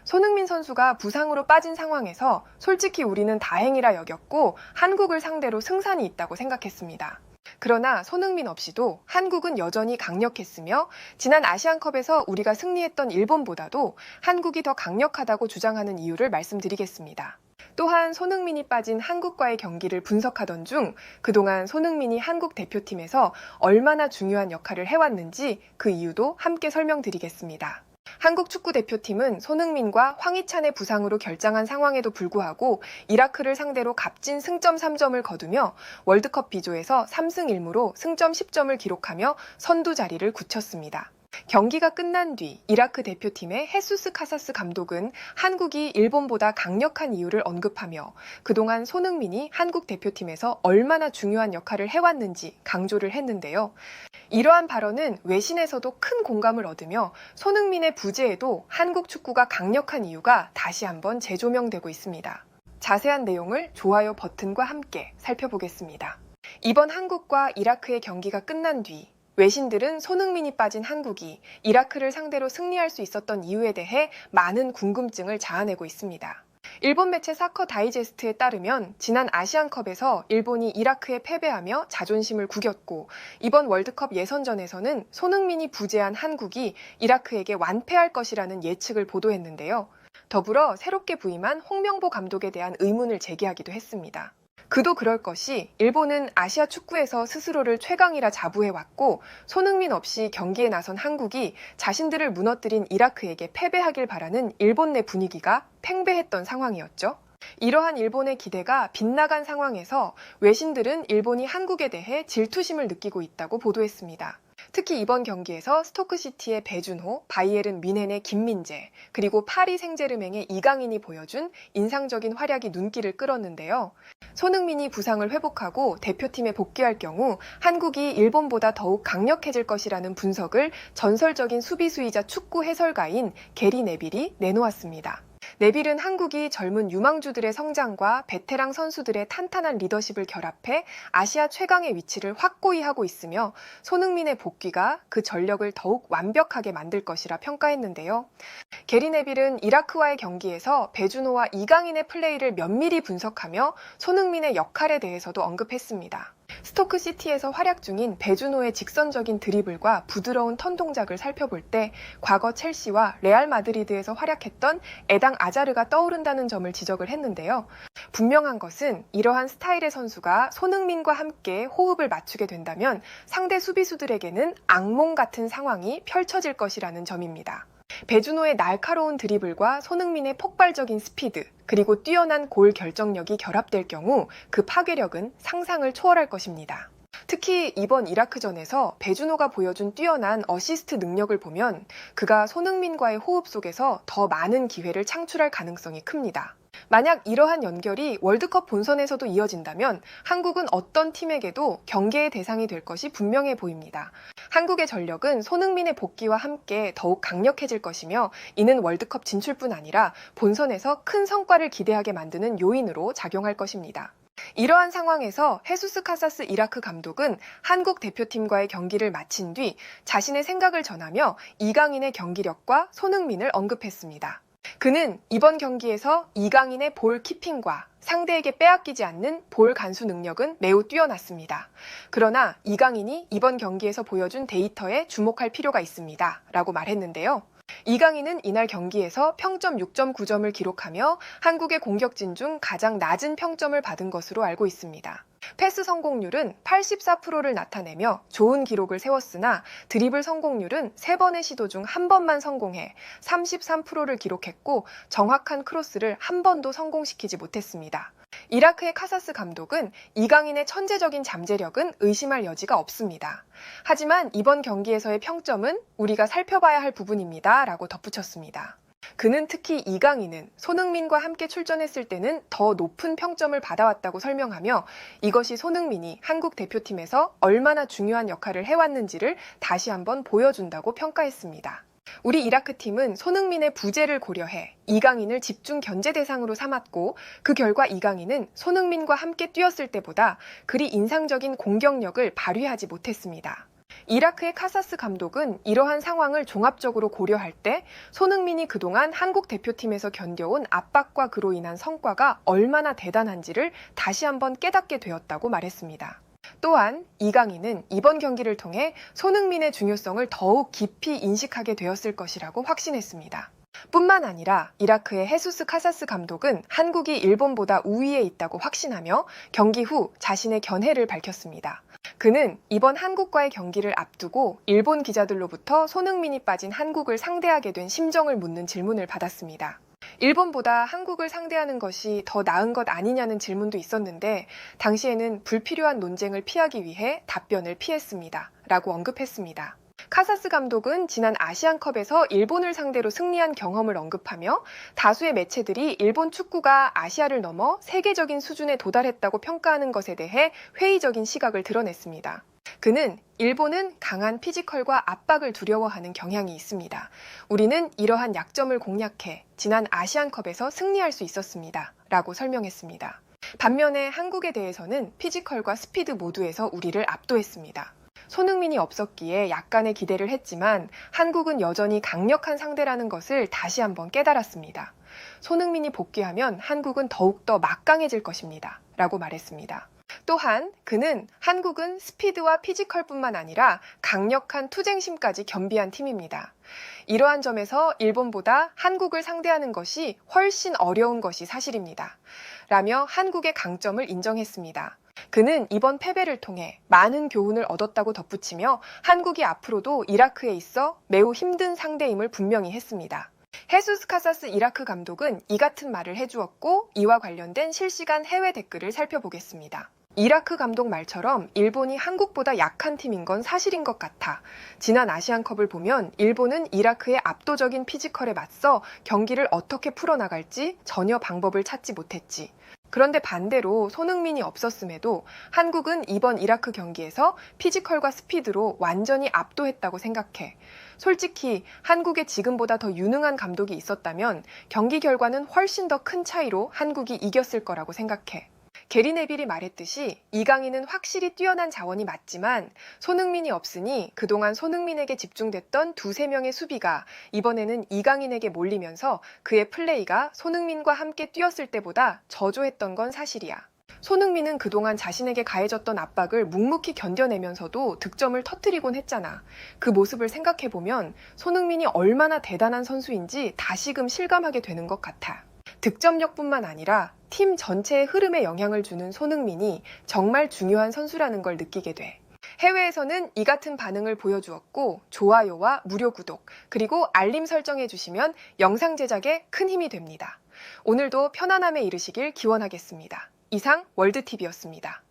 손흥민 선수가 부상으로 빠진 상황에서 솔직히 우리는 다행이라 여겼고 한국을 상대로 승산이 있다고 생각했습니다. 그러나 손흥민 없이도 한국은 여전히 강력했으며 지난 아시안컵에서 우리가 승리했던 일본보다도 한국이 더 강력하다고 주장하는 이유를 말씀드리겠습니다. 또한 손흥민이 빠진 한국과의 경기를 분석하던 중 그동안 손흥민이 한국 대표팀에서 얼마나 중요한 역할을 해왔는지 그 이유도 함께 설명드리겠습니다. 한국 축구대표팀은 손흥민과 황희찬의 부상으로 결장한 상황에도 불구하고 이라크를 상대로 값진 승점 3점을 거두며 월드컵 B조에서 3승 1무로 승점 10점을 기록하며 선두 자리를 굳혔습니다. 경기가 끝난 뒤 이라크 대표팀의 헤수스 카사스 감독은 한국이 일본보다 강력한 이유를 언급하며 그동안 손흥민이 한국 대표팀에서 얼마나 중요한 역할을 해왔는지 강조를 했는데요. 이러한 발언은 외신에서도 큰 공감을 얻으며 손흥민의 부재에도 한국 축구가 강력한 이유가 다시 한번 재조명되고 있습니다. 자세한 내용을 좋아요 버튼과 함께 살펴보겠습니다. 이번 한국과 이라크의 경기가 끝난 뒤 외신들은 손흥민이 빠진 한국이 이라크를 상대로 승리할 수 있었던 이유에 대해 많은 궁금증을 자아내고 있습니다. 일본 매체 사커 다이제스트에 따르면 지난 아시안컵에서 일본이 이라크에 패배하며 자존심을 구겼고 이번 월드컵 예선전에서는 손흥민이 부재한 한국이 이라크에게 완패할 것이라는 예측을 보도했는데요. 더불어 새롭게 부임한 홍명보 감독에 대한 의문을 제기하기도 했습니다. 그도 그럴 것이 일본은 아시아 축구에서 스스로를 최강이라 자부해왔고 손흥민 없이 경기에 나선 한국이 자신들을 무너뜨린 이라크에게 패배하길 바라는 일본 내 분위기가 팽배했던 상황이었죠. 이러한 일본의 기대가 빗나간 상황에서 외신들은 일본이 한국에 대해 질투심을 느끼고 있다고 보도했습니다. 특히 이번 경기에서 스토크시티의 배준호, 바이에른 뮌헨의 김민재, 그리고 파리 생제르맹의 이강인이 보여준 인상적인 활약이 눈길을 끌었는데요. 손흥민이 부상을 회복하고 대표팀에 복귀할 경우 한국이 일본보다 더욱 강력해질 것이라는 분석을 전설적인 수비수이자 축구 해설가인 게리 네빌이 내놓았습니다. 네빌은 한국이 젊은 유망주들의 성장과 베테랑 선수들의 탄탄한 리더십을 결합해 아시아 최강의 위치를 확고히 하고 있으며 손흥민의 복귀가 그 전력을 더욱 완벽하게 만들 것이라 평가했는데요. 게리 네빌은 이라크와의 경기에서 배준호와 이강인의 플레이를 면밀히 분석하며 손흥민의 역할에 대해서도 언급했습니다. 스토크시티에서 활약 중인 배준호의 직선적인 드리블과 부드러운 턴 동작을 살펴볼 때 과거 첼시와 레알 마드리드에서 활약했던 에당 아자르가 떠오른다는 점을 지적을 했는데요. 분명한 것은 이러한 스타일의 선수가 손흥민과 함께 호흡을 맞추게 된다면 상대 수비수들에게는 악몽 같은 상황이 펼쳐질 것이라는 점입니다. 배준호의 날카로운 드리블과 손흥민의 폭발적인 스피드, 그리고 뛰어난 골 결정력이 결합될 경우 그 파괴력은 상상을 초월할 것입니다. 특히 이번 이라크전에서 배준호가 보여준 뛰어난 어시스트 능력을 보면 그가 손흥민과의 호흡 속에서 더 많은 기회를 창출할 가능성이 큽니다. 만약 이러한 연결이 월드컵 본선에서도 이어진다면 한국은 어떤 팀에게도 경계의 대상이 될 것이 분명해 보입니다. 한국의 전력은 손흥민의 복귀와 함께 더욱 강력해질 것이며 이는 월드컵 진출뿐 아니라 본선에서 큰 성과를 기대하게 만드는 요인으로 작용할 것입니다. 이러한 상황에서 헤수스 카사스 이라크 감독은 한국 대표팀과의 경기를 마친 뒤 자신의 생각을 전하며 이강인의 경기력과 손흥민을 언급했습니다. 그는 이번 경기에서 이강인의 볼 키핑과 상대에게 빼앗기지 않는 볼 간수 능력은 매우 뛰어났습니다. 그러나 이강인이 이번 경기에서 보여준 데이터에 주목할 필요가 있습니다. 라고 말했는데요. 이강인은 이날 경기에서 평점 6.9점을 기록하며 한국의 공격진 중 가장 낮은 평점을 받은 것으로 알고 있습니다. 패스 성공률은 84%를 나타내며 좋은 기록을 세웠으나 드리블 성공률은 3번의 시도 중 1번만 성공해 33%를 기록했고 정확한 크로스를 한 번도 성공시키지 못했습니다. 이라크의 카사스 감독은 이강인의 천재적인 잠재력은 의심할 여지가 없습니다. 하지만 이번 경기에서의 평점은 우리가 살펴봐야 할 부분입니다. 라고 덧붙였습니다. 그는 특히 이강인은 손흥민과 함께 출전했을 때는 더 높은 평점을 받아왔다고 설명하며 이것이 손흥민이 한국 대표팀에서 얼마나 중요한 역할을 해왔는지를 다시 한번 보여준다고 평가했습니다. 우리 이라크 팀은 손흥민의 부재를 고려해 이강인을 집중 견제 대상으로 삼았고 그 결과 이강인은 손흥민과 함께 뛰었을 때보다 그리 인상적인 공격력을 발휘하지 못했습니다. 이라크의 카사스 감독은 이러한 상황을 종합적으로 고려할 때 손흥민이 그동안 한국 대표팀에서 견뎌온 압박과 그로 인한 성과가 얼마나 대단한지를 다시 한번 깨닫게 되었다고 말했습니다. 또한 이강인은 이번 경기를 통해 손흥민의 중요성을 더욱 깊이 인식하게 되었을 것이라고 확신했습니다. 뿐만 아니라 이라크의 헤수스 카사스 감독은 한국이 일본보다 우위에 있다고 확신하며 경기 후 자신의 견해를 밝혔습니다. 그는 이번 한국과의 경기를 앞두고 일본 기자들로부터 손흥민이 빠진 한국을 상대하게 된 심정을 묻는 질문을 받았습니다. 일본보다 한국을 상대하는 것이 더 나은 것 아니냐는 질문도 있었는데 당시에는 불필요한 논쟁을 피하기 위해 답변을 피했습니다. 라고 언급했습니다. 카사스 감독은 지난 아시안컵에서 일본을 상대로 승리한 경험을 언급하며 다수의 매체들이 일본 축구가 아시아를 넘어 세계적인 수준에 도달했다고 평가하는 것에 대해 회의적인 시각을 드러냈습니다. 그는 일본은 강한 피지컬과 압박을 두려워하는 경향이 있습니다. 우리는 이러한 약점을 공략해 지난 아시안컵에서 승리할 수 있었습니다. 라고 설명했습니다. 반면에 한국에 대해서는 피지컬과 스피드 모두에서 우리를 압도했습니다. 손흥민이 없었기에 약간의 기대를 했지만 한국은 여전히 강력한 상대라는 것을 다시 한번 깨달았습니다. 손흥민이 복귀하면 한국은 더욱더 막강해질 것입니다. 라고 말했습니다. 또한 그는 한국은 스피드와 피지컬뿐만 아니라 강력한 투쟁심까지 겸비한 팀입니다. 이러한 점에서 일본보다 한국을 상대하는 것이 훨씬 어려운 것이 사실입니다. 라며 한국의 강점을 인정했습니다. 그는 이번 패배를 통해 많은 교훈을 얻었다고 덧붙이며 한국이 앞으로도 이라크에 있어 매우 힘든 상대임을 분명히 했습니다. 헤수스 카사스 이라크 감독은 이 같은 말을 해주었고 이와 관련된 실시간 해외 댓글을 살펴보겠습니다. 이라크 감독 말처럼 일본이 한국보다 약한 팀인 건 사실인 것 같아. 지난 아시안컵을 보면 일본은 이라크의 압도적인 피지컬에 맞서 경기를 어떻게 풀어나갈지 전혀 방법을 찾지 못했지. 그런데 반대로 손흥민이 없었음에도 한국은 이번 이라크 경기에서 피지컬과 스피드로 완전히 압도했다고 생각해. 솔직히 한국에 지금보다 더 유능한 감독이 있었다면 경기 결과는 훨씬 더 큰 차이로 한국이 이겼을 거라고 생각해. 게리 네빌이 말했듯이 이강인은 확실히 뛰어난 자원이 맞지만 손흥민이 없으니 그동안 손흥민에게 집중됐던 두세 명의 수비가 이번에는 이강인에게 몰리면서 그의 플레이가 손흥민과 함께 뛰었을 때보다 저조했던 건 사실이야. 손흥민은 그동안 자신에게 가해졌던 압박을 묵묵히 견뎌내면서도 득점을 터뜨리곤 했잖아. 그 모습을 생각해보면 손흥민이 얼마나 대단한 선수인지 다시금 실감하게 되는 것 같아. 득점력뿐만 아니라 팀 전체의 흐름에 영향을 주는 손흥민이 정말 중요한 선수라는 걸 느끼게 돼. 해외에서는 이 같은 반응을 보여주었고 좋아요와 무료 구독 그리고 알림 설정해 주시면 영상 제작에 큰 힘이 됩니다. 오늘도 편안함에 이르시길 기원하겠습니다. 이상 월드TV였습니다.